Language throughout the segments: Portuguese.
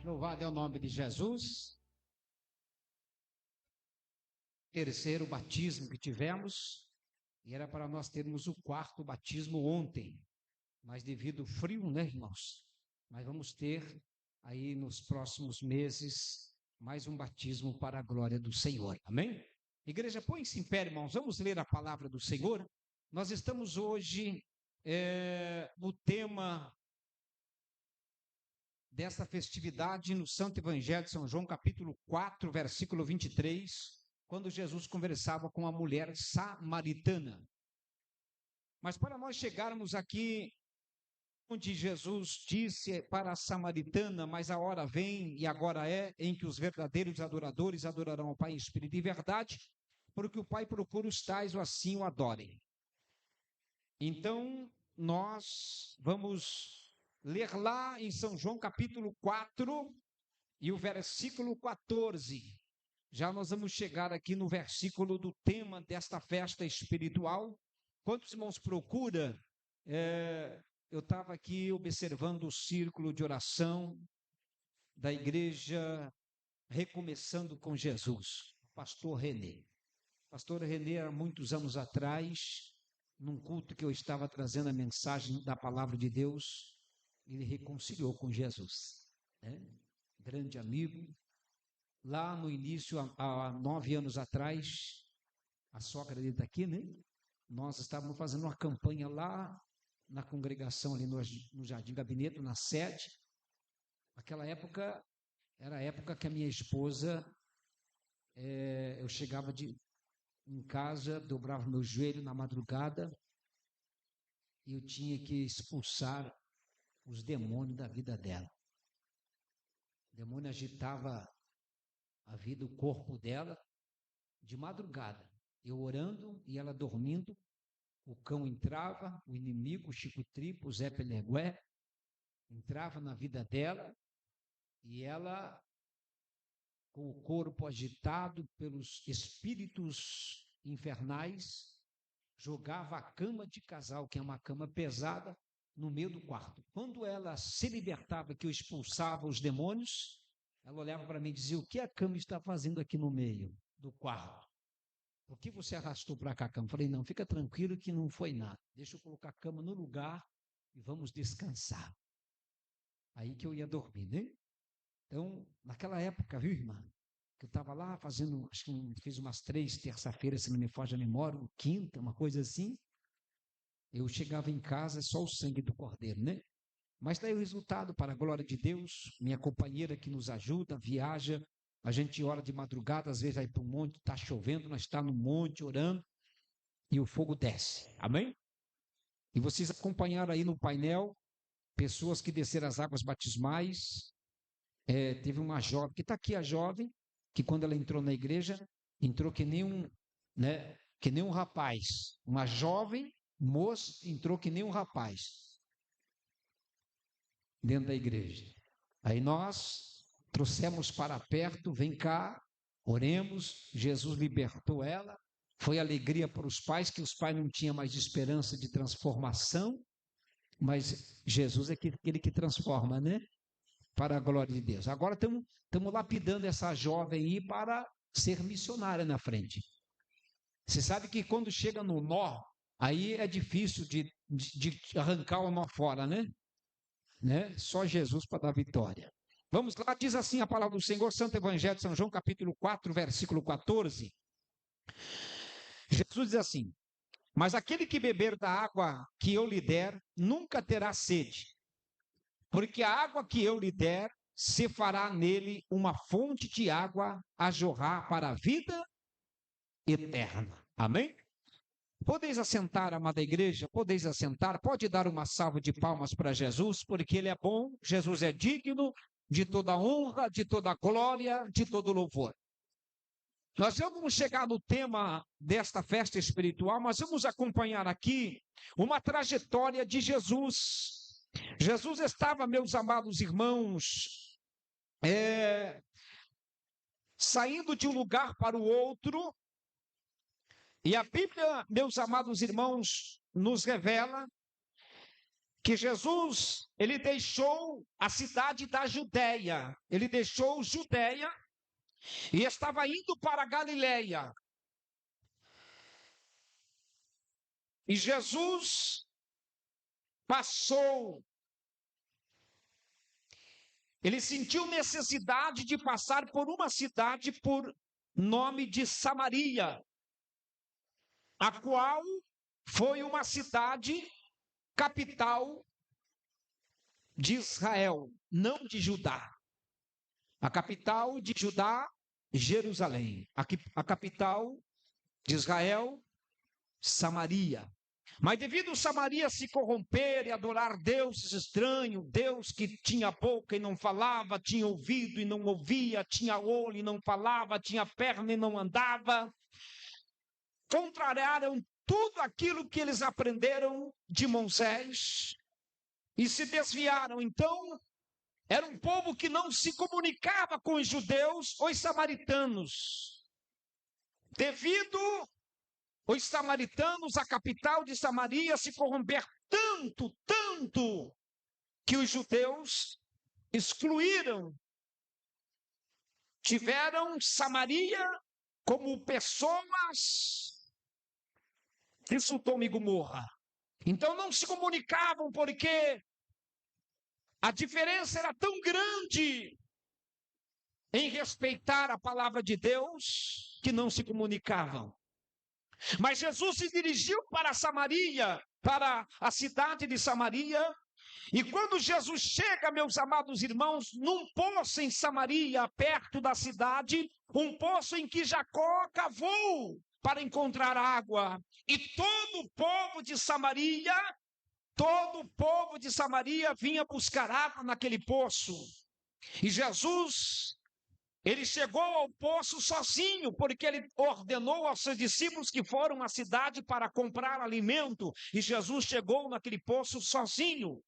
Louvado é o nome de Jesus. Terceiro batismo que tivemos, e era para nós termos o quarto batismo ontem, mas devido ao frio, né, irmãos? Mas vamos ter aí nos próximos meses mais um batismo para a glória do Senhor. Amém? Igreja, põe-se em pé, irmãos. Vamos ler a palavra do Senhor. Nós estamos hoje no tema dessa festividade no Santo Evangelho de São João, capítulo 4, versículo 23, quando Jesus conversava com a mulher samaritana. Mas para nós chegarmos aqui, onde Jesus disse para a samaritana, mas a hora vem e agora é, em que os verdadeiros adoradores adorarão ao Pai em espírito e verdade, porque o Pai procura os tais ou assim o adorem. Então, nós vamos ler lá em São João capítulo 4 e o versículo 14. Já nós vamos chegar aqui no versículo do tema desta festa espiritual. Quantos irmãos procura? Eu estava aqui observando o círculo de oração da igreja Recomeçando com Jesus, pastor Renê. Pastor Renê, há muitos anos atrás, num culto que eu estava trazendo a mensagem da palavra de Deus, ele reconciliou com Jesus, né? Grande amigo. Lá no início, há 9 anos atrás, a sogra dele está aqui, né? Nós estávamos fazendo uma campanha lá na congregação, ali no Jardim Gabinete, na sede. Naquela época, era a época que a minha esposa, eu chegava em casa, dobrava meu joelho na madrugada, e eu tinha que expulsar os demônios da vida dela. O demônio agitava a vida, o corpo dela, de madrugada. Eu orando e ela dormindo, o cão entrava, o inimigo, o Chico Tripo, o Zé Pelergué, entrava na vida dela, e ela, com o corpo agitado pelos espíritos infernais, jogava a cama de casal, que é uma cama pesada, no meio do quarto. Quando ela se libertava, que eu expulsava os demônios, ela olhava para mim e dizia: o que a cama está fazendo aqui no meio do quarto? Por que você arrastou para cá a cama? Eu falei: não, fica tranquilo que não foi nada. Deixa eu colocar a cama no lugar e vamos descansar. Aí que eu ia dormir, né? Então, naquela época, viu, irmã? Que eu estava lá fazendo, acho que fiz umas 3 terça-feiras, se não me foge a memória, quinta, uma coisa assim. Eu chegava em casa, só o sangue do cordeiro, né? Mas daí o resultado, para a glória de Deus, minha companheira que nos ajuda, viaja, a gente ora de madrugada, às vezes vai para um monte, está chovendo, nós estamos no monte orando, e o fogo desce, amém? E vocês acompanharam aí no painel, pessoas que desceram as águas batismais, teve uma jovem, que está aqui a jovem, que quando ela entrou na igreja, entrou que nem um rapaz, uma jovem moça entrou que nem um rapaz, dentro da igreja. Aí nós trouxemos para perto, vem cá, oremos, Jesus libertou ela, foi alegria para os pais, que os pais não tinham mais esperança de transformação, mas Jesus é aquele que transforma, né? Para a glória de Deus. Agora estamos lapidando essa jovem aí para ser missionária na frente. Você sabe que quando chega no nó, aí é difícil de arrancar o nó fora, né? Só Jesus para dar vitória. Vamos lá, diz assim a palavra do Senhor, Santo Evangelho de São João, capítulo 4, versículo 14. Jesus diz assim: mas aquele que beber da água que eu lhe der, nunca terá sede, porque a água que eu lhe der, se fará nele uma fonte de água a jorrar para a vida eterna. Amém? Podeis assentar, amada igreja, podeis assentar, pode dar uma salva de palmas para Jesus, porque Ele é bom, Jesus é digno de toda honra, de toda glória, de todo louvor. Nós vamos chegar no tema desta festa espiritual, mas vamos acompanhar aqui uma trajetória de Jesus. Jesus estava, meus amados irmãos, saindo de um lugar para o outro, e a Bíblia, meus amados irmãos, nos revela que Jesus, ele deixou a cidade da Judéia, ele deixou Judéia e estava indo para a Galileia. E Jesus passou, ele sentiu necessidade de passar por uma cidade por nome de Samaria, a qual foi uma cidade capital de Israel, não de Judá. A capital de Judá, Jerusalém. A capital de Israel, Samaria. Mas devido a Samaria se corromper e adorar deuses estranhos, Deus que tinha boca e não falava, tinha ouvido e não ouvia, tinha olho e não falava, tinha perna e não andava, contrariaram tudo aquilo que eles aprenderam de Moisés e se desviaram. Então, era um povo que não se comunicava com os judeus, os samaritanos. Devido os samaritanos, a capital de Samaria, se corromper tanto, que os judeus excluíram. Tiveram Samaria como pessoas de Sodoma e Gomorra. Então não se comunicavam porque a diferença era tão grande em respeitar a palavra de Deus que não se comunicavam. Mas Jesus se dirigiu para Samaria, para a cidade de Samaria, e quando Jesus chega, meus amados irmãos, num poço em Samaria, perto da cidade, um poço em que Jacó cavou para encontrar água, e todo o povo de Samaria vinha buscar água naquele poço. E Jesus, ele chegou ao poço sozinho, porque ele ordenou aos seus discípulos que foram à cidade para comprar alimento. E Jesus chegou naquele poço sozinho.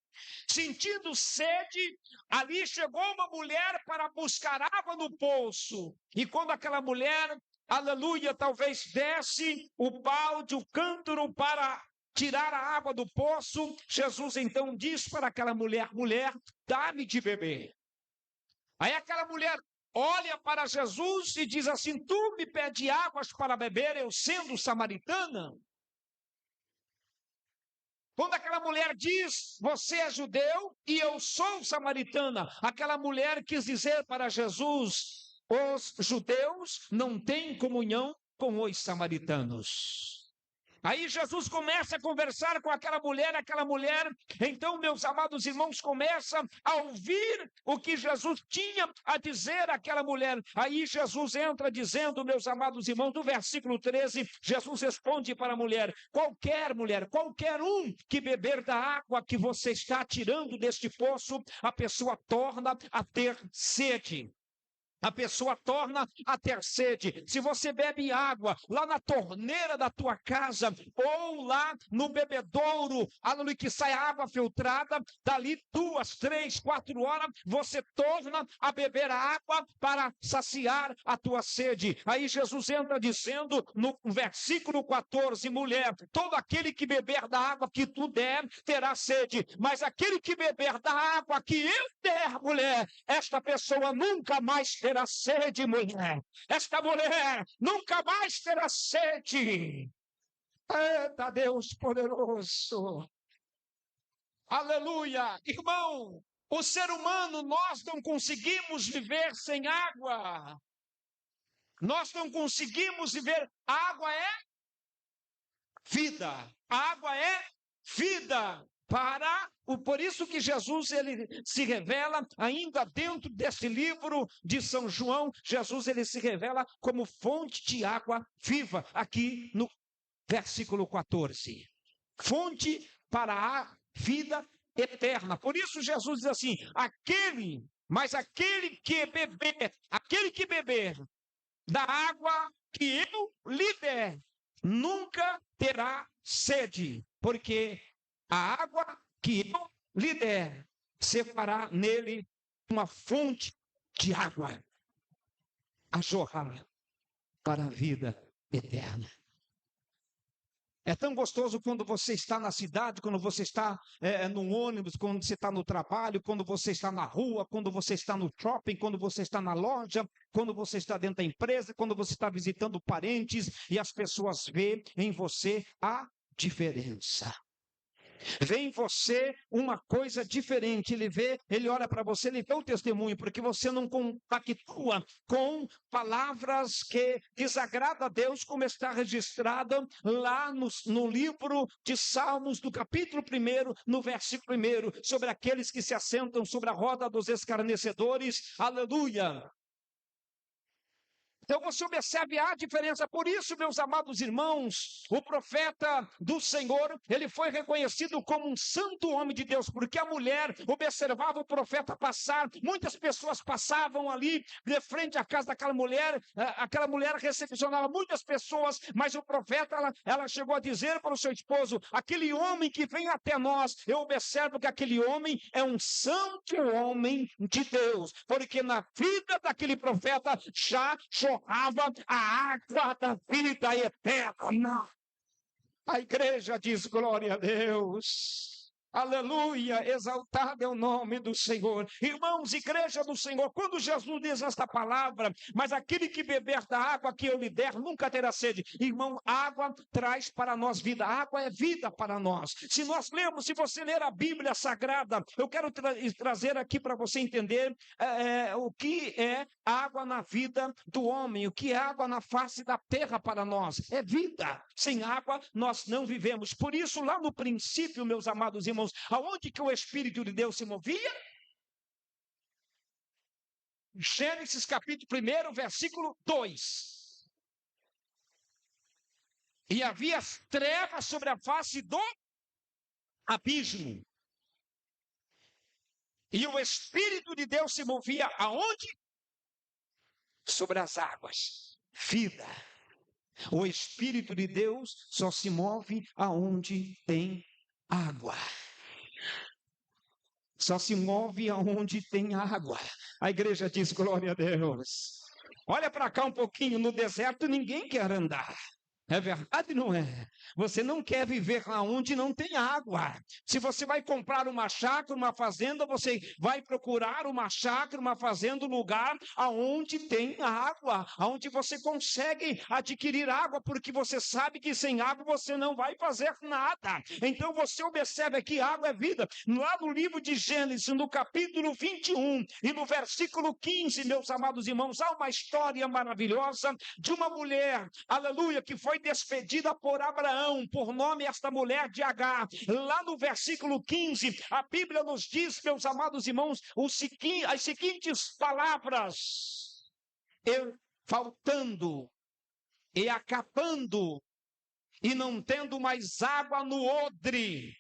Sentindo sede, ali chegou uma mulher para buscar água no poço. E quando aquela mulher, aleluia, talvez desse o balde, o cântaro para tirar a água do poço, Jesus então diz para aquela mulher: mulher, dá-me de beber. Aí aquela mulher olha para Jesus e diz assim: tu me pede águas para beber, eu sendo samaritana? Quando aquela mulher diz: você é judeu e eu sou samaritana, aquela mulher quis dizer para Jesus: os judeus não têm comunhão com os samaritanos. Aí Jesus começa a conversar com aquela mulher, então, meus amados irmãos, começa a ouvir o que Jesus tinha a dizer àquela mulher. Aí Jesus entra dizendo, meus amados irmãos, no versículo 13, Jesus responde para a mulher, qualquer um que beber da água que você está tirando deste poço, a pessoa torna a ter sede. A pessoa torna a ter sede. Se você bebe água lá na torneira da tua casa, ou lá no bebedouro, ali que sai água filtrada, dali 2, 3, 4 horas, você torna a beber água para saciar a tua sede. Aí Jesus entra dizendo no versículo 14, mulher, todo aquele que beber da água que tu der, terá sede, mas aquele que beber da água que eu der, mulher, esta pessoa nunca mais terá sede, mulher. Esta mulher nunca mais terá sede. Eita Deus poderoso. Aleluia. Irmão, o ser humano, nós não conseguimos viver sem água. Nós não conseguimos viver. A água é vida. A água é vida. Por isso que Jesus, ele se revela ainda dentro desse livro de São João, Jesus, ele se revela como fonte de água viva, aqui no versículo 14. Fonte para a vida eterna. Por isso Jesus diz assim, aquele que beber da água que eu lhe der, nunca terá sede, porque a água que eu lhe der, se fará nele uma fonte de água a jorrar para a vida eterna. É tão gostoso quando você está na cidade, quando você está no ônibus, quando você está no trabalho, quando você está na rua, quando você está no shopping, quando você está na loja, quando você está dentro da empresa, quando você está visitando parentes e as pessoas veem em você a diferença. Vê em você uma coisa diferente. Ele olha para você, ele vê o testemunho, porque você não compactua com palavras que desagradam a Deus, como está registrada lá no livro de Salmos, do capítulo 1, no versículo 1, sobre aqueles que se assentam sobre a roda dos escarnecedores. Aleluia! Então você observe a diferença. Por isso, meus amados irmãos, o profeta do Senhor, ele foi reconhecido como um santo homem de Deus, porque a mulher observava o profeta passar, muitas pessoas passavam ali de frente à casa daquela mulher, aquela mulher recepcionava muitas pessoas, mas o profeta, ela chegou a dizer para o seu esposo, aquele homem que vem até nós, eu observo que aquele homem é um santo homem de Deus, porque na vida daquele profeta já jorrava a água da vida eterna. A igreja diz glória a Deus. Aleluia, exaltado é o nome do Senhor. Irmãos, igreja do Senhor, quando Jesus diz esta palavra, mas aquele que beber da água que eu lhe der, nunca terá sede. Irmão, água traz para nós vida, água é vida para nós. Se nós lemos, se você ler a Bíblia Sagrada, eu quero trazer aqui para você entender o que é água na vida do homem, o que é água na face da terra para nós. É vida. Sem água nós não vivemos. Por isso, lá no princípio, meus amados irmãos, aonde que o Espírito de Deus se movia? Gênesis capítulo 1, versículo 2. E havia trevas sobre a face do abismo. E o Espírito de Deus se movia aonde? Sobre as águas. Vida. O Espírito de Deus só se move aonde tem água. Só se move aonde tem água. A igreja diz glória a Deus. Olha para cá um pouquinho, no deserto ninguém quer andar. É verdade, não é? Você não quer viver onde não tem água. Se você vai comprar uma chácara, uma fazenda, você vai procurar uma chácara, uma fazenda, um lugar aonde tem água, aonde você consegue adquirir água, porque você sabe que sem água você não vai fazer nada. Então você observa que água é vida. Lá no livro de Gênesis, no capítulo 21 e no versículo 15, meus amados irmãos, há uma história maravilhosa de uma mulher, aleluia, que foi despedida por Abraão, por nome esta mulher de Agar. Lá no versículo 15, a Bíblia nos diz, meus amados irmãos, as seguintes palavras: faltando e acabando e não tendo mais água no odre.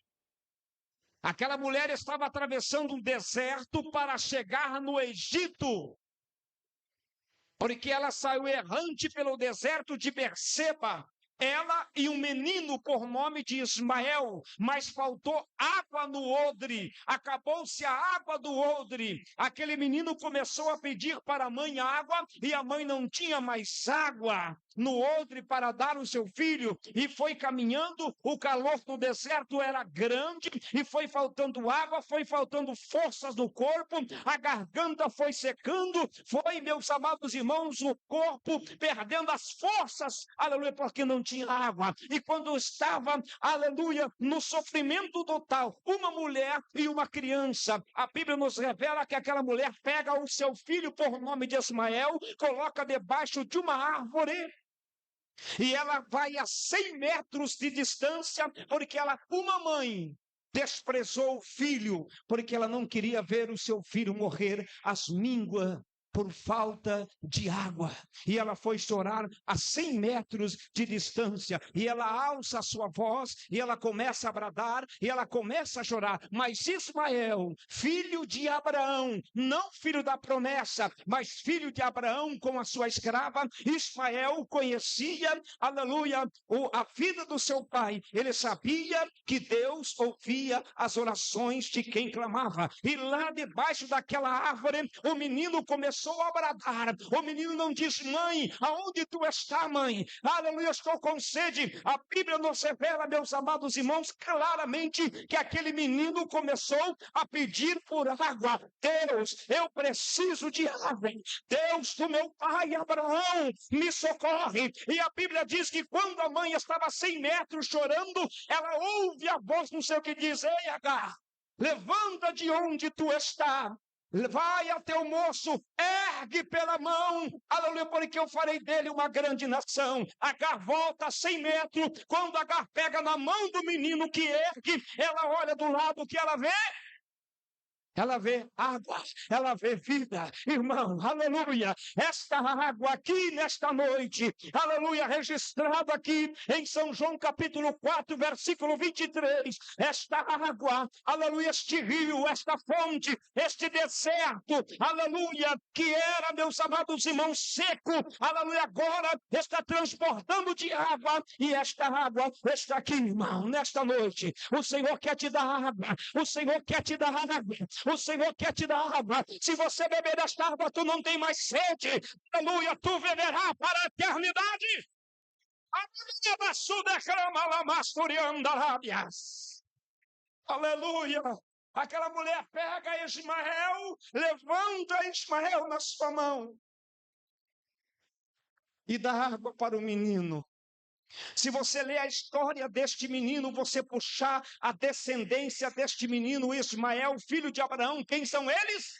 Aquela mulher estava atravessando um deserto para chegar no Egito, porque ela saiu errante pelo deserto de Berseba, ela e um menino por nome de Ismael, mas faltou água no odre, acabou-se a água do odre. Aquele menino começou a pedir para a mãe água, e a mãe não tinha mais água no odre para dar ao seu filho, e foi caminhando, o calor do deserto era grande, e foi faltando água, foi faltando forças no corpo, a garganta foi secando, foi, meus amados irmãos, o corpo perdendo as forças, aleluia, porque não tinha água. E quando estava, aleluia, no sofrimento total, uma mulher e uma criança, a Bíblia nos revela que aquela mulher pega o seu filho por nome de Ismael, coloca debaixo de uma árvore, e ela vai a 100 metros de distância, porque uma mãe desprezou o filho, porque ela não queria ver o seu filho morrer às mínguas por falta de água. E ela foi chorar a 100 metros de distância, e ela alça a sua voz, e ela começa a bradar, e ela começa a chorar. Mas Ismael, filho de Abraão, não filho da promessa, mas filho de Abraão com a sua escrava, Ismael conhecia, aleluia, a vida do seu pai. Ele sabia que Deus ouvia as orações de quem clamava. E lá debaixo daquela árvore, o menino começou começou a bradar. O menino não diz: mãe, aonde tu está, mãe? Aleluia, estou com sede. A Bíblia nos revela, meus amados irmãos, claramente que aquele menino começou a pedir por água. Deus, eu preciso de água. Deus do meu pai Abraão, me socorre. E a Bíblia diz que quando a mãe estava a 100 metros chorando, ela ouve a voz, não sei o que diz: ei, Agar, levanta de onde tu está. Vai até o moço, ergue pela mão, aleluia, porque eu farei dele uma grande nação. Agar volta a 100 metros, quando Agar pega na mão do menino que ergue, ela olha do lado que ela vê. Ela vê água, ela vê vida, irmão, aleluia. Esta água aqui nesta noite, aleluia, registrado aqui em São João capítulo 4, versículo 23. Esta água, aleluia, este rio, esta fonte, este deserto, aleluia, que era, meus amados irmãos, seco, aleluia, agora está transportando de água, e esta água está aqui, irmão, nesta noite. O Senhor quer te dar água, o Senhor quer te dar água. O Senhor quer te dar água. Se você beber desta água, tu não tem mais sede. Aleluia, tu beberás para a eternidade. Aleluia. Aquela mulher pega Ismael, levanta Ismael na sua mão e dá água para o menino. Se você ler a história deste menino, você puxar a descendência deste menino, Ismael, filho de Abraão, quem são eles?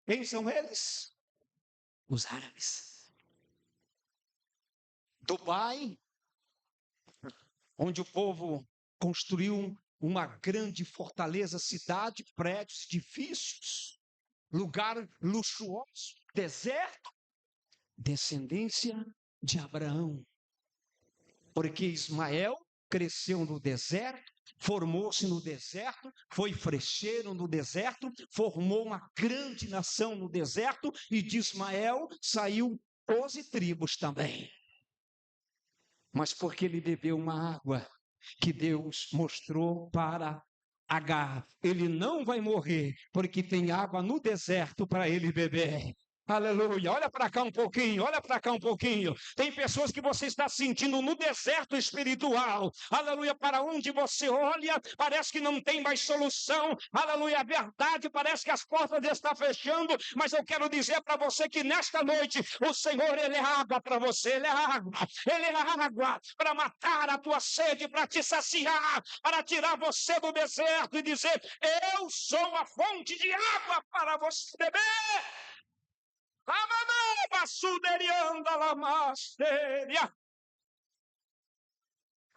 Quem são eles? Os árabes. Dubai, onde o povo construiu uma grande fortaleza, cidade, prédios, edifícios, lugar luxuoso, deserto, descendência de Abraão. Porque Ismael cresceu no deserto, formou-se no deserto, foi frecheiro no deserto, formou uma grande nação no deserto, e de Ismael saiu 12 tribos também. Mas porque ele bebeu uma água que Deus mostrou para Agar, ele não vai morrer, porque tem água no deserto para ele beber. Aleluia, olha para cá um pouquinho, olha para cá um pouquinho. Tem pessoas que você está sentindo no deserto espiritual. Aleluia, para onde você olha, parece que não tem mais solução. Aleluia, a verdade parece que as portas estão fechando, mas eu quero dizer para você que nesta noite o Senhor, Ele é água para você, Ele é água para matar a tua sede, para te saciar, para tirar você do deserto e dizer: eu sou a fonte de água para você beber.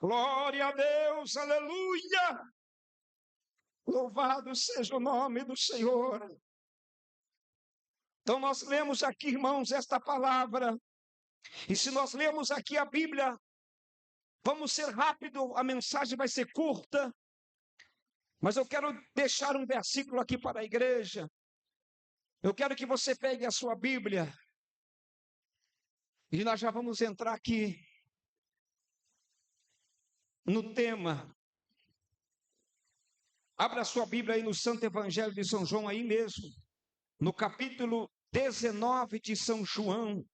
Glória a Deus, aleluia. Louvado seja o nome do Senhor. Então nós lemos aqui, irmãos, esta palavra. E se nós lemos aqui a Bíblia, vamos ser rápido, a mensagem vai ser curta. Mas eu quero deixar um versículo aqui para a igreja. Eu quero que você pegue a sua Bíblia. E nós já vamos entrar aqui no tema. Abra a sua Bíblia aí no Santo Evangelho de São João, aí mesmo. No capítulo 19 de São João.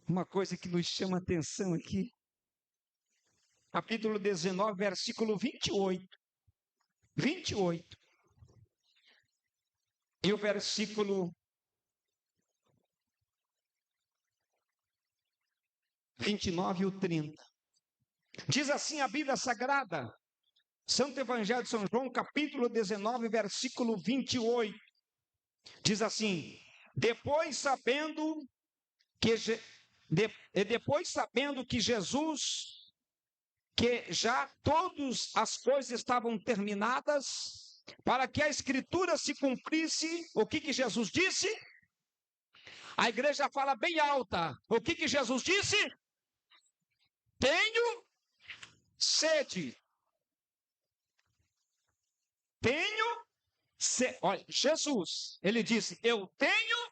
Uma coisa que nos chama a atenção aqui. Capítulo 19, versículo 28. 28. E o versículo 29 e o 30. Diz assim a Bíblia Sagrada, Santo Evangelho de São João, capítulo 19, versículo 28. Diz assim: depois sabendo que Jesus, que já todas as coisas estavam terminadas, para que a Escritura se cumprisse, o que Jesus disse? A igreja fala bem alta. O que Jesus disse? Tenho sede. Tenho sede. Olha, Jesus, ele disse: eu tenho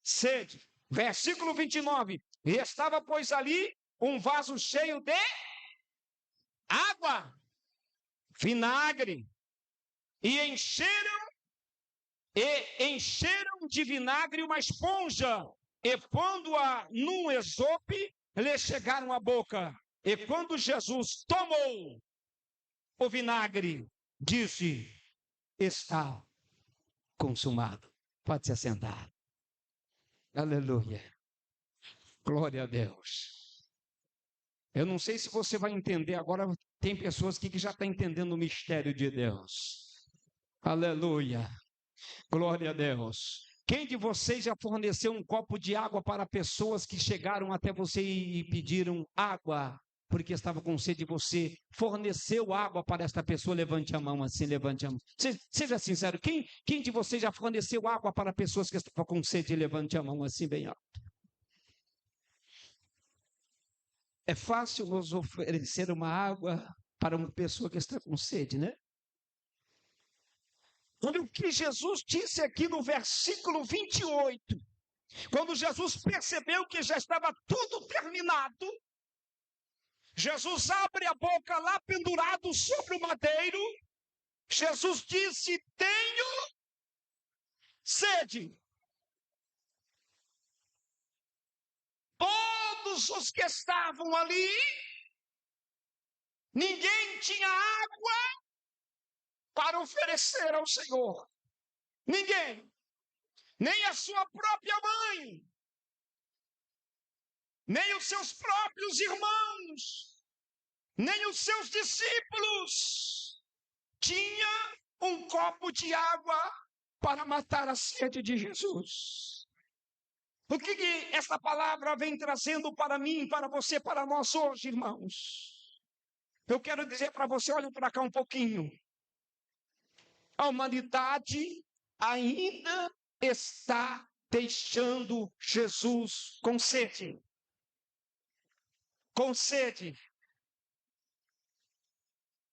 sede. Versículo 29. E estava, pois, ali um vaso cheio de água, vinagre, e encheram de vinagre uma esponja, e pondo-a num esope, lhe chegaram à boca. E quando Jesus tomou o vinagre, disse: está consumado. Pode se assentar. Aleluia. Glória a Deus. Eu não sei se você vai entender agora. Tem pessoas aqui que já estão entendendo o mistério de Deus. Aleluia. Glória a Deus. Quem de vocês já forneceu um copo de água para pessoas que chegaram até você e pediram água, porque estava com sede, e você forneceu água para esta pessoa? Levante a mão assim, levante a mão. Seja sincero, quem de vocês já forneceu água para pessoas que estavam com sede? Levante a mão assim, bem alto. É fácil nos oferecer uma água para uma pessoa que está com sede, né? Olha o que Jesus disse aqui no versículo 28. Quando Jesus percebeu que já estava tudo terminado, Jesus abre a boca lá pendurado sobre o madeiro. Jesus disse: tenho sede. Todos os que estavam ali, ninguém tinha água para oferecer ao Senhor. Ninguém. Nem a sua própria mãe, nem os seus próprios irmãos, nem os seus discípulos tinha um copo de água para matar a sede de Jesus. O que esta palavra vem trazendo para mim, para você, para nós hoje, irmãos? Eu quero dizer para você, olha para cá um pouquinho. A humanidade ainda está deixando Jesus com sede. Com sede.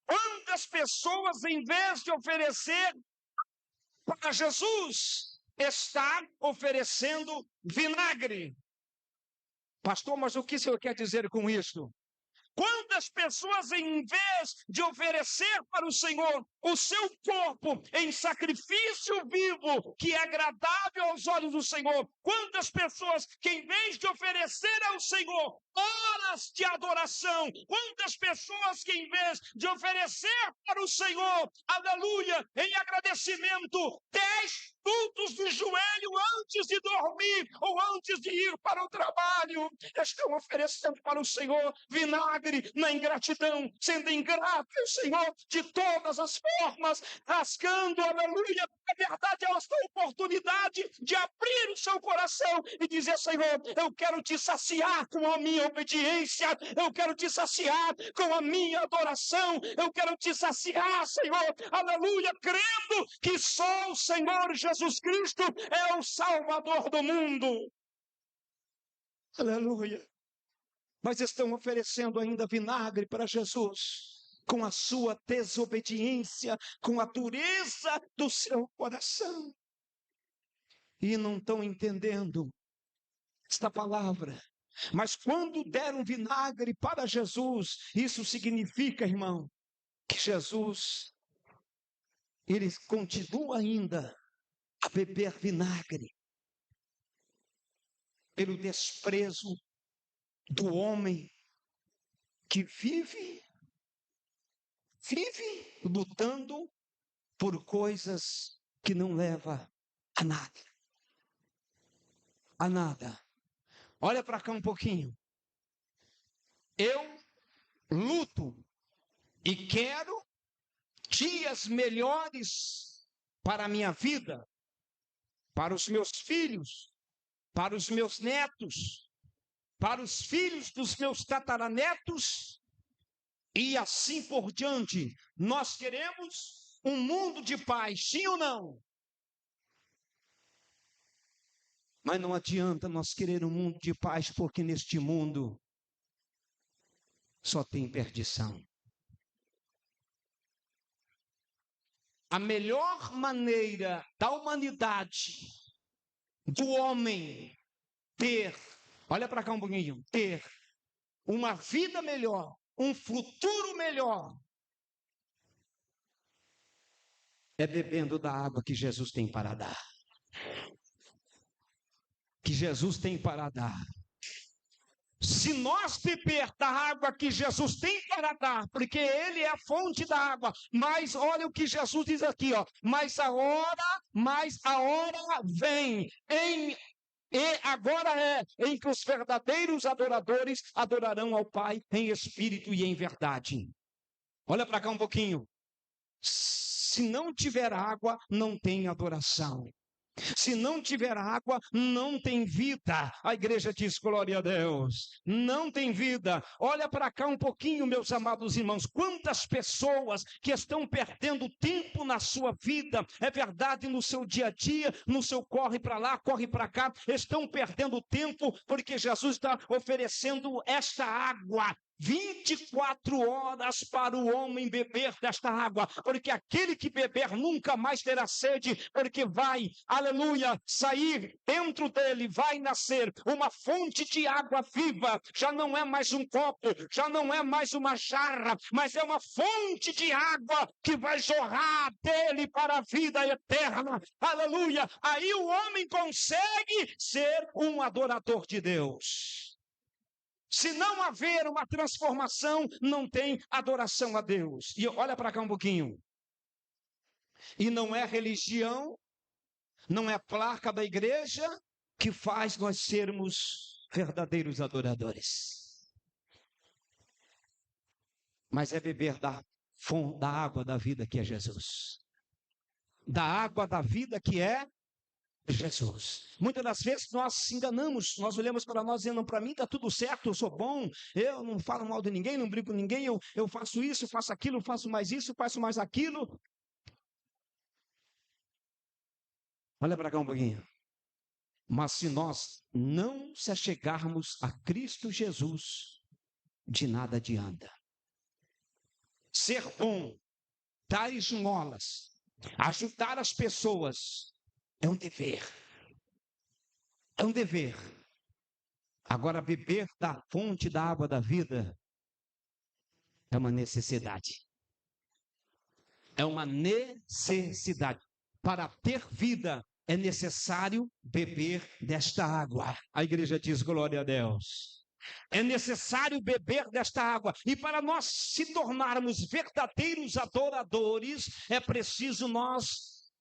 Quantas pessoas, em vez de oferecer para Jesus, está oferecendo vinagre? Pastor, mas o que o senhor quer dizer com isso? Quantas pessoas, em vez de oferecer para o Senhor o seu corpo em sacrifício vivo, que é agradável aos olhos do Senhor, quantas pessoas que, em vez de oferecer ao Senhor horas de adoração, quantas pessoas que, em vez de oferecer para o Senhor, aleluia, em agradecimento, 10 cultos de joelho antes de dormir ou antes de ir para o trabalho, estão oferecendo para o Senhor vinagre na ingratidão, sendo ingrato ao Senhor de todas as formas, rasgando, aleluia, a verdade é esta oportunidade de abrir o seu coração e dizer: Senhor, eu quero te saciar com a minha obediência, eu quero te saciar com a minha adoração, eu quero te saciar, Senhor, aleluia, crendo que só o Senhor Jesus Cristo é o Salvador do mundo. Aleluia. Mas estão oferecendo ainda vinagre para Jesus, com a sua desobediência, com a dureza do seu coração. E não estão entendendo esta palavra. Mas quando deram vinagre para Jesus, isso significa, irmão, que Jesus, ele continua ainda a beber vinagre, pelo desprezo do homem que vive lutando por coisas que não levam a nada. A nada. Olha para cá um pouquinho. Eu luto e quero dias melhores para a minha vida, para os meus filhos, para os meus netos, para os filhos dos meus tataranetos e assim por diante. Nós queremos um mundo de paz, sim ou não? Mas não adianta nós querer um mundo de paz, porque neste mundo só tem perdição. A melhor maneira da humanidade, do homem, ter, olha para cá um pouquinho, ter uma vida melhor, um futuro melhor, é bebendo da água que Jesus tem para dar. Que Jesus tem para dar. Se nós beber da água que Jesus tem para dar, porque Ele é a fonte da água, mas olha o que Jesus diz aqui, ó, mas a hora vem, e agora é em que os verdadeiros adoradores adorarão ao Pai em espírito e em verdade. Olha para cá um pouquinho. Se não tiver água, não tem adoração. Se não tiver água, não tem vida. A igreja diz glória a Deus. Não tem vida. Olha para cá um pouquinho, meus amados irmãos. Quantas pessoas que estão perdendo tempo na sua vida, é verdade, no seu dia a dia, no seu corre para lá, corre para cá, estão perdendo tempo porque Jesus está oferecendo esta água. 24 horas para o homem beber desta água, porque aquele que beber nunca mais terá sede, porque vai, aleluia, sair dentro dele, vai nascer uma fonte de água viva. Já não é mais um copo, já não é mais uma jarra, mas é uma fonte de água que vai jorrar dele para a vida eterna, aleluia. Aí o homem consegue ser um adorador de Deus. Se não haver uma transformação, não tem adoração a Deus. E olha para cá um pouquinho. E não é religião, não é placa da igreja que faz nós sermos verdadeiros adoradores. Mas é beber da fonte, da água da vida que é Jesus. Da água da vida que é Jesus. Muitas das vezes nós se enganamos, nós olhamos para nós dizendo, para mim está tudo certo, eu sou bom, eu não falo mal de ninguém, não brigo com ninguém, eu faço isso, faço aquilo, faço mais isso, faço mais aquilo. Olha para cá um pouquinho. Mas se nós não se achegarmos a Cristo Jesus, de nada adianta. Ser bom, dar esmolas, ajudar as pessoas, é um dever. É um dever. Agora, beber da fonte da água da vida é uma necessidade. É uma necessidade. Para ter vida, é necessário beber desta água. A igreja diz glória a Deus. É necessário beber desta água. E para nós se tornarmos verdadeiros adoradores, é preciso nós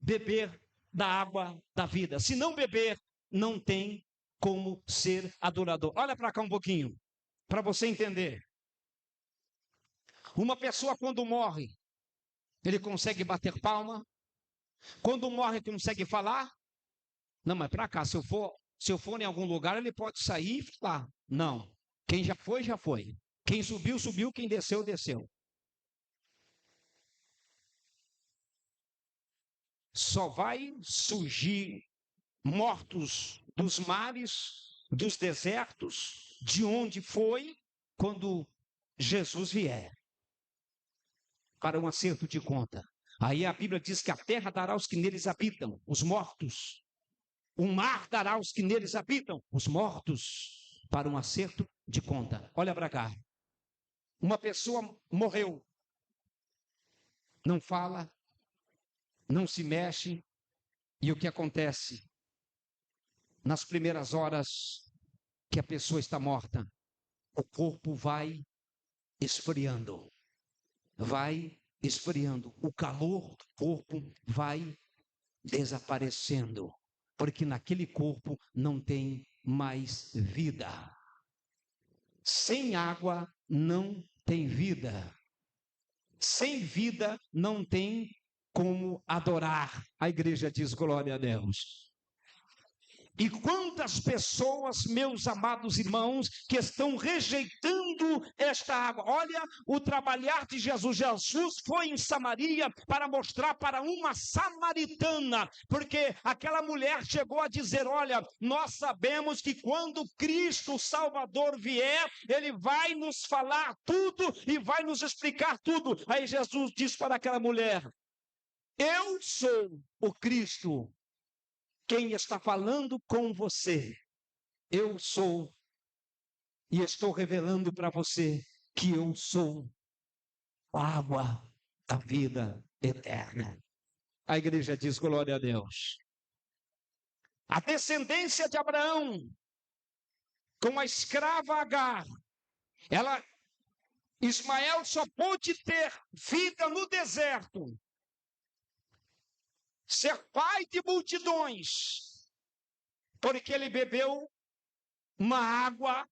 beber da água da vida. Se não beber, não tem como ser adorador. Olha para cá um pouquinho, para você entender. Uma pessoa quando morre, ele consegue bater palma. Quando morre, consegue falar. Não, mas para cá, se eu for em algum lugar, ele pode sair e falar. Não, quem já foi, já foi. Quem subiu, subiu. Quem desceu, desceu. Só vai surgir mortos dos mares, dos desertos, de onde foi, quando Jesus vier, para um acerto de conta. Aí a Bíblia diz que a terra dará aos que neles habitam, os mortos. O mar dará aos que neles habitam, os mortos, para um acerto de conta. Olha para cá. Uma pessoa morreu. Não fala, não se mexe. E o que acontece? Nas primeiras horas que a pessoa está morta, o corpo vai esfriando. Vai esfriando. O calor do corpo vai desaparecendo. Porque naquele corpo não tem mais vida. Sem água não tem vida. Sem vida não tem como adorar. A igreja diz glória a Deus. E quantas pessoas, meus amados irmãos, que estão rejeitando esta água. Olha o trabalhar de Jesus. Jesus foi em Samaria para mostrar para uma samaritana, porque aquela mulher chegou a dizer, olha, nós sabemos que quando Cristo, o Salvador, vier, Ele vai nos falar tudo e vai nos explicar tudo. Aí Jesus disse para aquela mulher, eu sou o Cristo. Quem está falando com você, eu sou, e estou revelando para você que eu sou a água da vida eterna. A igreja diz glória a Deus. A descendência de Abraão, com a escrava Agar, Ismael só pôde ter vida no deserto, ser pai de multidões, porque ele bebeu uma água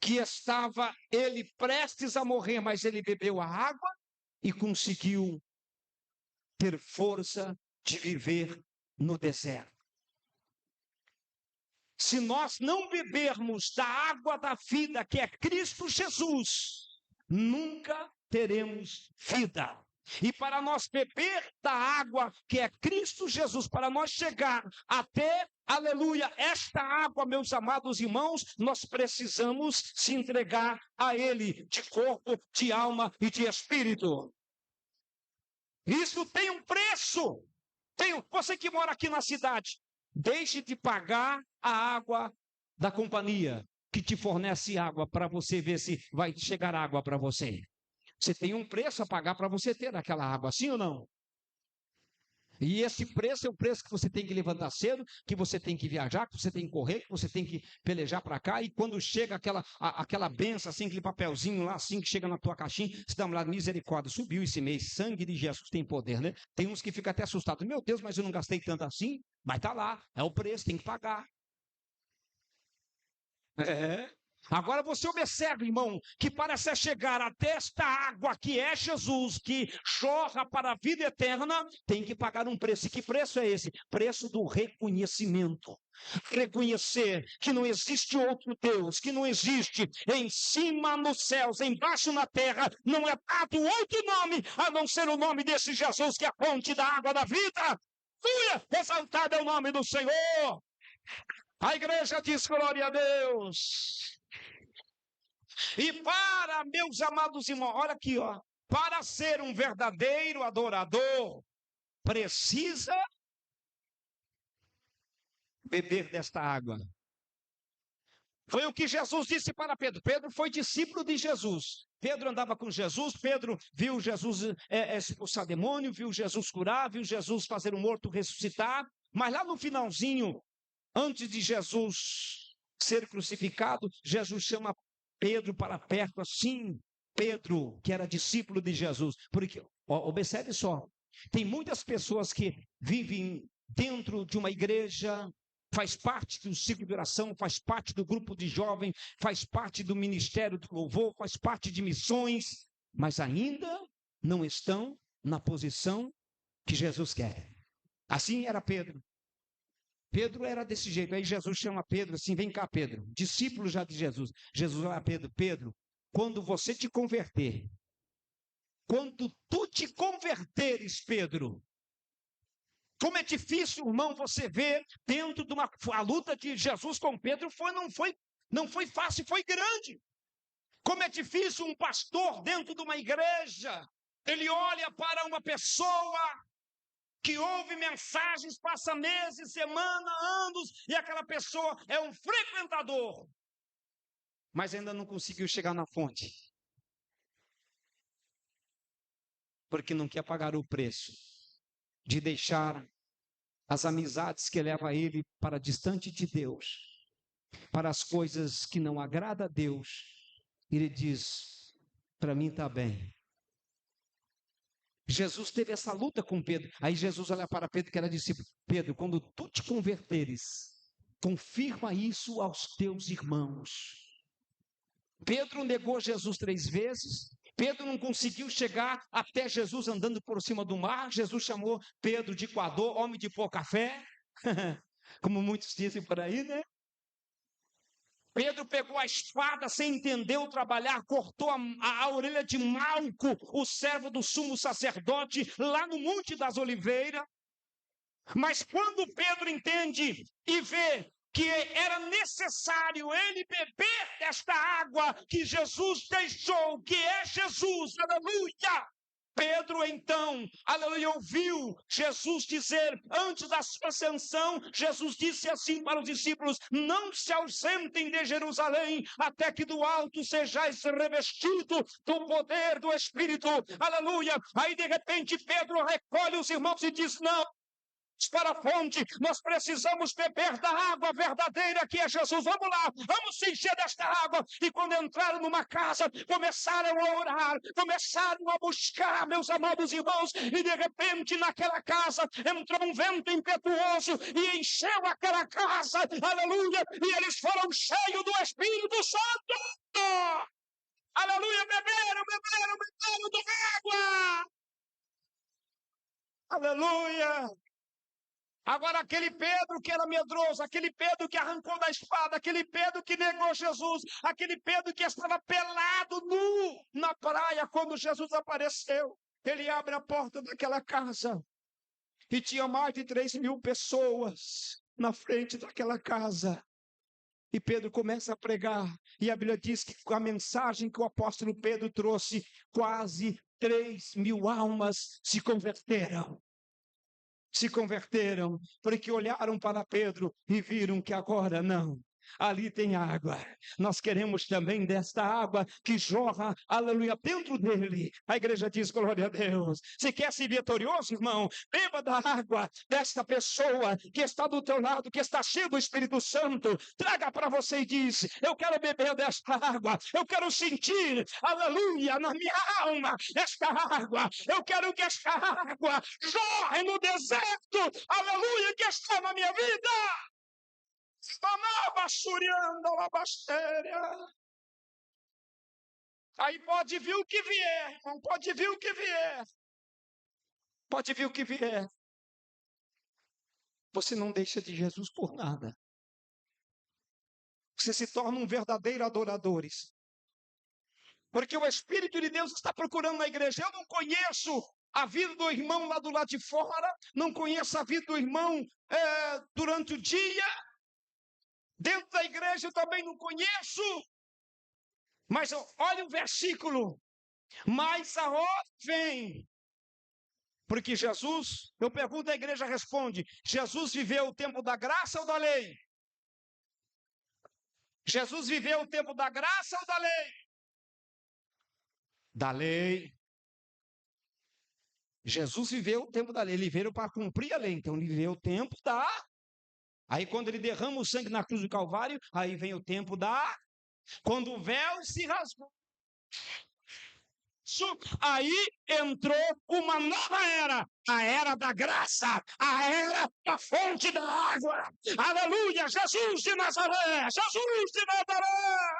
que estava ele prestes a morrer, mas ele bebeu a água e conseguiu ter força de viver no deserto. Se nós não bebermos da água da vida, que é Cristo Jesus, nunca teremos vida. E para nós beber da água que é Cristo Jesus, para nós chegar até, aleluia, esta água, meus amados irmãos, nós precisamos se entregar a Ele, de corpo, de alma e de espírito. Isso tem um preço. Você que mora aqui na cidade, deixe de pagar a água da companhia que te fornece água para você ver se vai chegar água para você. Você tem um preço a pagar para você ter aquela água, sim ou não? E esse preço é o preço que você tem que levantar cedo, que você tem que viajar, que você tem que correr, que você tem que pelejar para cá. E quando chega aquela benção, assim, aquele papelzinho lá, assim, que chega na tua caixinha, você dá uma olhada, misericórdia, subiu esse mês, sangue de Jesus tem poder, né? Tem uns que ficam até assustados. Meu Deus, mas eu não gastei tanto assim. Mas tá lá, é o preço, tem que pagar. Agora você observa, irmão, que para se chegar até esta água que é Jesus, que jorra para a vida eterna, tem que pagar um preço. E que preço é esse? Preço do reconhecimento. Reconhecer que não existe outro Deus, que não existe em cima nos céus, embaixo na terra, não é dado outro nome, a não ser o nome desse Jesus, que é a fonte da água da vida. Exaltado é o nome do Senhor. A igreja diz glória a Deus. E para, meus amados irmãos, olha aqui, ó, para ser um verdadeiro adorador, precisa beber desta água. Foi o que Jesus disse para Pedro. Pedro foi discípulo de Jesus. Pedro andava com Jesus, Pedro viu Jesus expulsar demônio, viu Jesus curar, viu Jesus fazer um morto ressuscitar. Mas lá no finalzinho, antes de Jesus ser crucificado, Jesus chama Pedro para perto, assim, Pedro, que era discípulo de Jesus. Porque, observe só, tem muitas pessoas que vivem dentro de uma igreja, faz parte do ciclo de oração, faz parte do grupo de jovens, faz parte do ministério do louvor, faz parte de missões, mas ainda não estão na posição que Jesus quer. Assim era Pedro. Pedro era desse jeito. Aí Jesus chama Pedro assim, vem cá, Pedro, discípulo já de Jesus. Jesus olha Pedro, Pedro, quando você te converter, quando tu te converteres, Pedro, como é difícil, irmão, você ver dentro de a luta de Jesus com Pedro não foi fácil, foi grande. Como é difícil um pastor dentro de uma igreja, ele olha para uma pessoa que ouve mensagens, passa meses, semanas, anos, e aquela pessoa é um frequentador, mas ainda não conseguiu chegar na fonte, porque não quer pagar o preço de deixar as amizades que levam ele para distante de Deus, para as coisas que não agradam a Deus. Ele diz, para mim está bem. Jesus teve essa luta com Pedro. Aí Jesus olha para Pedro, que era discípulo. Pedro, quando tu te converteres, confirma isso aos teus irmãos. Pedro negou Jesus 3 vezes. Pedro não conseguiu chegar até Jesus andando por cima do mar. Jesus chamou Pedro de coador, homem de pouca fé. Como muitos dizem por aí, né? Pedro pegou a espada sem entender o trabalhar, cortou a orelha de Malco, o servo do sumo sacerdote, lá no Monte das Oliveiras. Mas quando Pedro entende e vê que era necessário ele beber desta água que Jesus deixou, que é Jesus, aleluia, Pedro, então, aleluia, ouviu Jesus dizer, antes da sua ascensão, Jesus disse assim para os discípulos: não se ausentem de Jerusalém, até que do alto sejais revestido do poder do Espírito, aleluia. Aí de repente Pedro recolhe os irmãos e diz: não, para a fonte, nós precisamos beber da água verdadeira que é Jesus. Vamos lá, vamos se encher desta água. E quando entraram numa casa, começaram a orar, começaram a buscar, meus amados irmãos, e de repente naquela casa entrou um vento impetuoso e encheu aquela casa, aleluia, e eles foram cheios do Espírito Santo. Aleluia, beberam da água. Aleluia. Agora, aquele Pedro que era medroso, aquele Pedro que arrancou da espada, aquele Pedro que negou Jesus, aquele Pedro que estava pelado, nu, na praia, quando Jesus apareceu, ele abre a porta daquela casa e tinha mais de 3.000 pessoas na frente daquela casa. E Pedro começa a pregar, e a Bíblia diz que com a mensagem que o apóstolo Pedro trouxe, quase 3.000 almas se converteram. Porque olharam para Pedro e viram que agora não. Ali tem água. Nós queremos também desta água que jorra, aleluia, dentro dele. A igreja diz: glória a Deus. Se quer ser vitorioso, irmão, beba da água desta pessoa que está do teu lado, que está cheio do Espírito Santo. Traga para você e diz: eu quero beber desta água. Eu quero sentir, aleluia, na minha alma esta água. Eu quero que esta água jorre no deserto, aleluia, que está na minha vida. Aí pode vir o que vier, irmão, pode vir o que vier. Pode vir o que vier. Você não deixa de Jesus por nada. Você se torna um verdadeiro adorador. Porque o Espírito de Deus está procurando na igreja. Eu não conheço a vida do irmão lá do lado de fora, não conheço a vida do irmão durante o dia. Dentro da igreja eu também não conheço. Mas olha o versículo. Mas a hora vem. Porque Jesus, eu pergunto, a igreja responde: Jesus viveu o tempo da graça ou da lei? Jesus viveu o tempo da graça ou da lei? Da lei. Jesus viveu o tempo da lei. Ele veio para cumprir a lei. Então ele viveu o tempo da... Aí quando ele derrama o sangue na cruz do Calvário, aí vem o tempo da... Quando o véu se rasgou, aí entrou uma nova era, a era da graça, a era da fonte da água. Aleluia, Jesus de Nazaré, Jesus de Nazaré.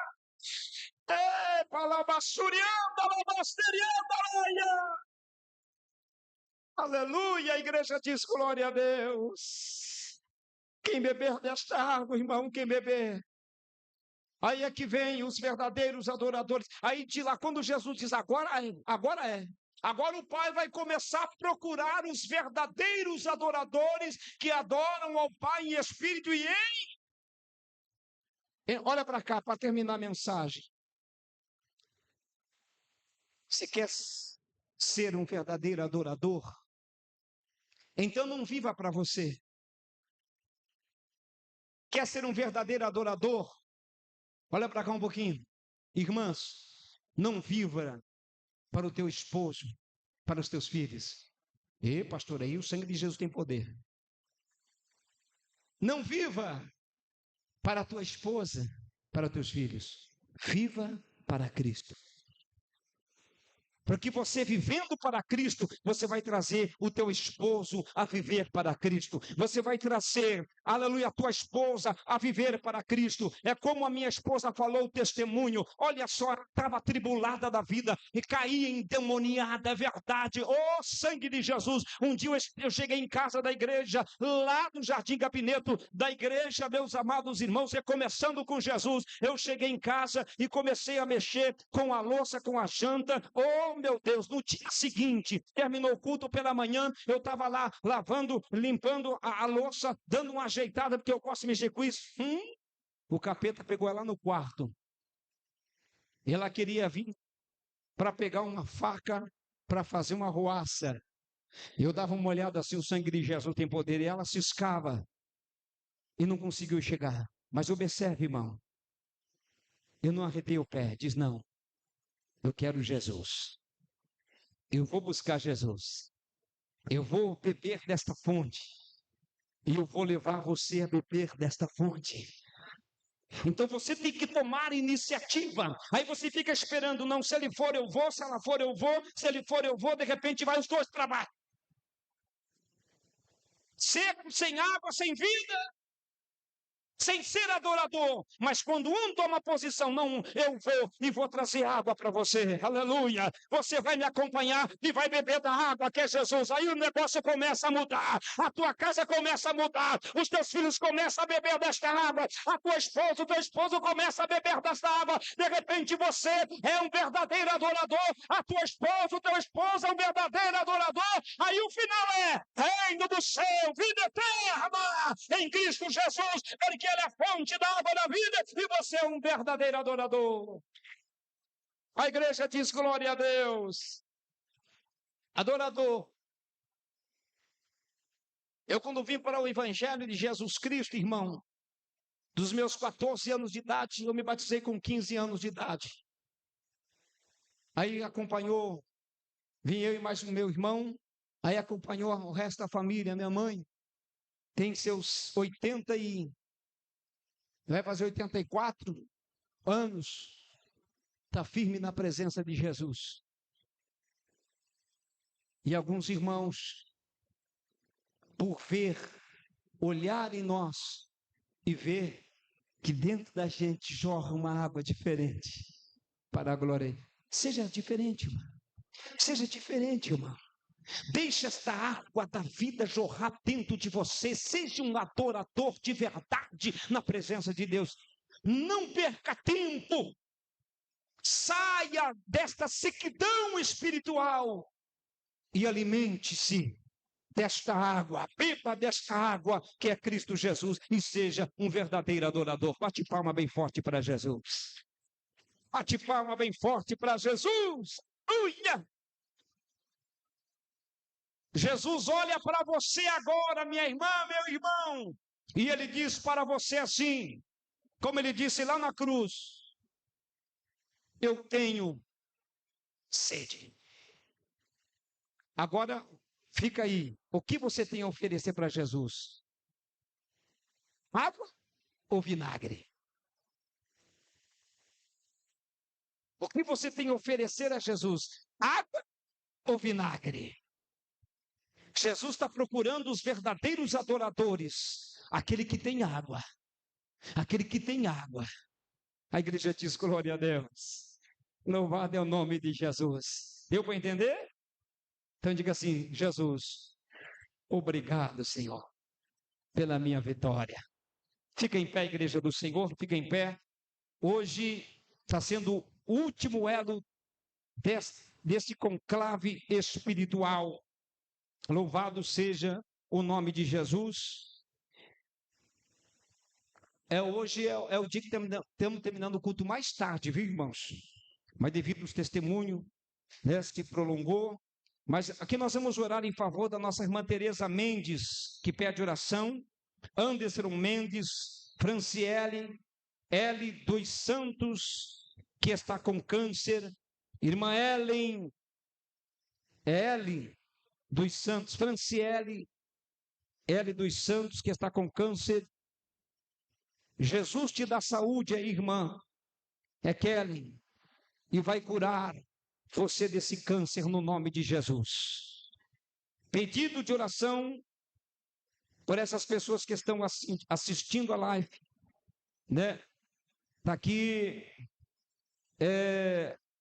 Aleluia, a igreja diz: glória a Deus. Quem beber desta água, irmão, quem beber. Aí é que vem os verdadeiros adoradores. Aí de lá, quando Jesus diz agora é. Agora o Pai vai começar a procurar os verdadeiros adoradores que adoram ao Pai em espírito e em... Olha para cá, para terminar a mensagem. Você quer ser um verdadeiro adorador? Então não viva para você. Quer ser um verdadeiro adorador? Olha para cá um pouquinho. Irmãs, não viva para o teu esposo, para os teus filhos. Pastor, aí o sangue de Jesus tem poder. Não viva para a tua esposa, para os teus filhos. Viva para Cristo. Porque você vivendo para Cristo, você vai trazer o teu esposo a viver para Cristo. Você vai trazer, aleluia, a tua esposa a viver para Cristo. É como a minha esposa falou o testemunho. Olha só, estava atribulada da vida e caía endemoniada, é verdade. Oh, sangue de Jesus. Um dia eu cheguei em casa da igreja, lá no Jardim Gabineto da igreja, meus amados irmãos, recomeçando com Jesus. Eu cheguei em casa e comecei a mexer com a louça, com a janta. Oh, meu Deus, no dia seguinte, terminou o culto pela manhã, eu estava lá lavando, limpando a louça, dando uma ajeitada, porque eu gosto de mexer com isso. O capeta pegou ela no quarto. Ela queria vir para pegar uma faca para fazer uma arruaça. Eu dava uma olhada assim, o sangue de Jesus tem poder, e ela ciscava e não conseguiu chegar. Mas observe, irmão, eu não arredei o pé, diz não, eu quero Jesus. Eu vou buscar Jesus. Eu vou beber desta fonte. E eu vou levar você a beber desta fonte. Então você tem que tomar iniciativa. Aí você fica esperando, não, se ele for eu vou, se ela for eu vou, se ele for eu vou, de repente vai os dois para baixo. Seco, sem água, sem vida, sem ser adorador, mas quando um toma posição, não, eu vou e vou trazer água para você, aleluia, você vai me acompanhar e vai beber da água que é Jesus, aí o negócio começa a mudar, a tua casa começa a mudar, os teus filhos começam a beber desta água, a tua esposa, o teu esposo começa a beber desta água, de repente você é um verdadeiro adorador, a tua esposa, o teu esposo é um verdadeiro adorador, aí o final é, reino do céu, vida eterna, em Cristo Jesus, porque Ele é a fonte da água da vida e você é um verdadeiro adorador. A igreja diz glória a Deus. Adorador. Eu quando vim para o Evangelho de Jesus Cristo, irmão, dos meus 14 anos de idade, eu me batizei com 15 anos de idade. Aí acompanhou, vim eu e mais um meu irmão, aí acompanhou o resto da família, minha mãe, tem seus 80 e... vai fazer 84 anos, está firme na presença de Jesus. E alguns irmãos, por ver, olhar em nós e ver que dentro da gente jorra uma água diferente para a glória. Seja diferente, irmão. Seja diferente, irmão. Deixe esta água da vida jorrar dentro de você. Seja um adorador de verdade na presença de Deus. Não perca tempo. Saia desta sequidão espiritual e alimente-se desta água, beba desta água que é Cristo Jesus e seja um verdadeiro adorador. Bate palma bem forte para Jesus. Bate palma bem forte para Jesus. Uia! Jesus olha para você agora, minha irmã, meu irmão, e ele diz para você assim, como ele disse lá na cruz: eu tenho sede. Agora, fica aí. O que você tem a oferecer para Jesus? Água ou vinagre? O que você tem a oferecer a Jesus? Água ou vinagre? Jesus está procurando os verdadeiros adoradores. Aquele que tem água. Aquele que tem água. A igreja diz glória a Deus. Louvado é o nome de Jesus. Deu para entender? Então diga assim: Jesus, obrigado, Senhor, pela minha vitória. Fica em pé, igreja do Senhor, fica em pé. Hoje está sendo o último elo desse conclave espiritual. Louvado seja o nome de Jesus. Hoje é o dia que estamos terminando o culto mais tarde, viu, irmãos? Mas devido aos testemunhos, né, se prolongou. Mas aqui nós vamos orar em favor da nossa irmã Tereza Mendes, que pede oração, Anderson Mendes, Franciele, L. dos Santos, que está com câncer, irmã Ellen, L. dos Santos, Franciele, L. dos Santos, que está com câncer. Jesus te dá saúde, irmã, é Kelly, e vai curar você desse câncer no nome de Jesus. Pedido de oração por essas pessoas que estão assistindo a live, né? Está aqui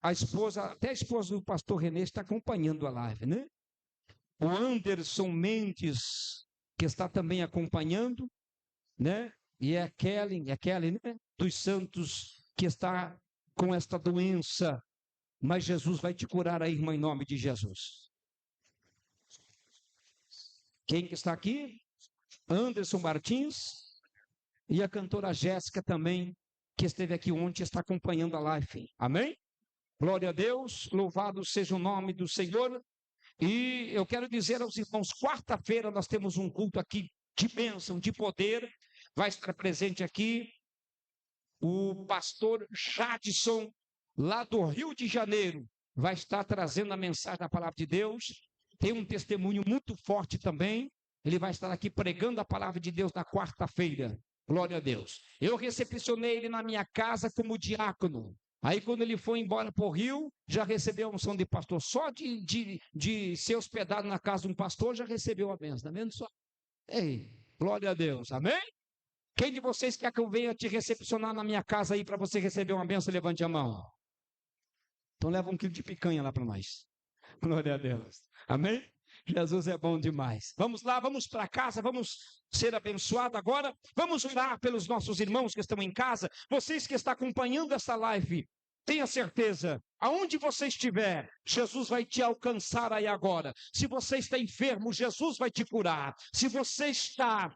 a esposa, até a esposa do pastor Renê está acompanhando a live, né? O Anderson Mendes, que está também acompanhando, né? E é a Kelly, né? Dos Santos, que está com esta doença. Mas Jesus vai te curar aí, irmã, em nome de Jesus. Quem que está aqui? Anderson Martins e a cantora Jéssica também, que esteve aqui ontem, está acompanhando a live. Amém? Glória a Deus, louvado seja o nome do Senhor. E eu quero dizer aos irmãos, quarta-feira nós temos um culto aqui de bênção, de poder. Vai estar presente aqui o pastor Jadson, lá do Rio de Janeiro, vai estar trazendo a mensagem da palavra de Deus. Tem um testemunho muito forte também. Ele vai estar aqui pregando a palavra de Deus na quarta-feira. Glória a Deus. Eu recepcionei ele na minha casa como diácono. Aí quando ele foi embora para o Rio, já recebeu a unção de pastor. Só de ser hospedado na casa de um pastor, já recebeu a bênção. Está vendo só? Ei, glória a Deus. Amém? Quem de vocês quer que eu venha te recepcionar na minha casa aí para você receber uma bênção? Levante a mão. Então leva 1 quilo de picanha lá para nós. Glória a Deus. Amém? Jesus é bom demais. Vamos lá, vamos para casa, vamos ser abençoados agora. Vamos orar pelos nossos irmãos que estão em casa. Vocês que estão acompanhando essa live, tenha certeza, aonde você estiver, Jesus vai te alcançar aí agora. Se você está enfermo, Jesus vai te curar. Se você está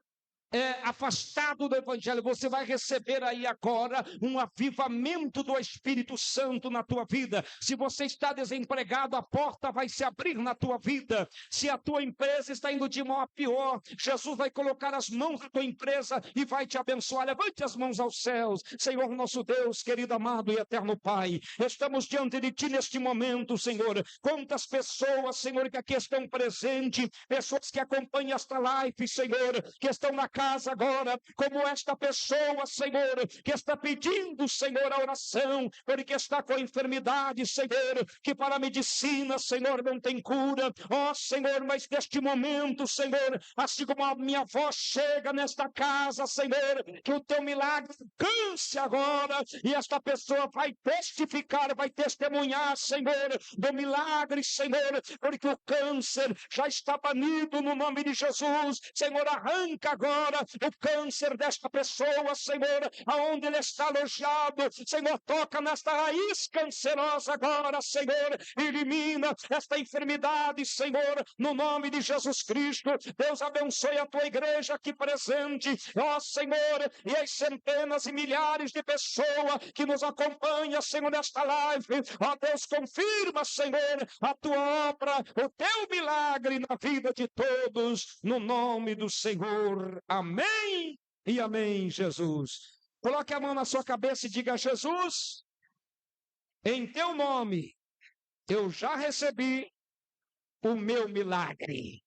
afastado do Evangelho, você vai receber aí agora um avivamento do Espírito Santo na tua vida. Se você está desempregado, a porta vai se abrir na tua vida. Se a tua empresa está indo de mal a pior, Jesus vai colocar as mãos na tua empresa e vai te abençoar. Levante as mãos aos céus. Senhor nosso Deus, querido, amado e eterno Pai, estamos diante de Ti neste momento, Senhor. Quantas pessoas, Senhor, que aqui estão presentes, pessoas que acompanham esta live, Senhor, que estão na casa agora, como esta pessoa, Senhor, que está pedindo, Senhor, a oração, porque está com a enfermidade, Senhor, que para a medicina, Senhor, não tem cura. Ó, Senhor, mas neste momento, Senhor, assim como a minha voz chega nesta casa, Senhor, que o teu milagre alcance agora, e esta pessoa vai testificar, vai testemunhar, Senhor, do milagre, Senhor, porque o câncer já está banido no nome de Jesus. Senhor, arranca agora o câncer desta pessoa, Senhor, aonde ele está alojado. Senhor, toca nesta raiz cancerosa agora, Senhor, elimina esta enfermidade, Senhor, no nome de Jesus Cristo. Deus abençoe a tua igreja aqui presente, ó Senhor, e as centenas e milhares de pessoas que nos acompanham, Senhor, nesta live. Ó Deus, confirma, Senhor, a tua obra, o teu milagre na vida de todos, no nome do Senhor. Amém e amém, Jesus. Coloque a mão na sua cabeça e diga: Jesus, em teu nome eu já recebi o meu milagre.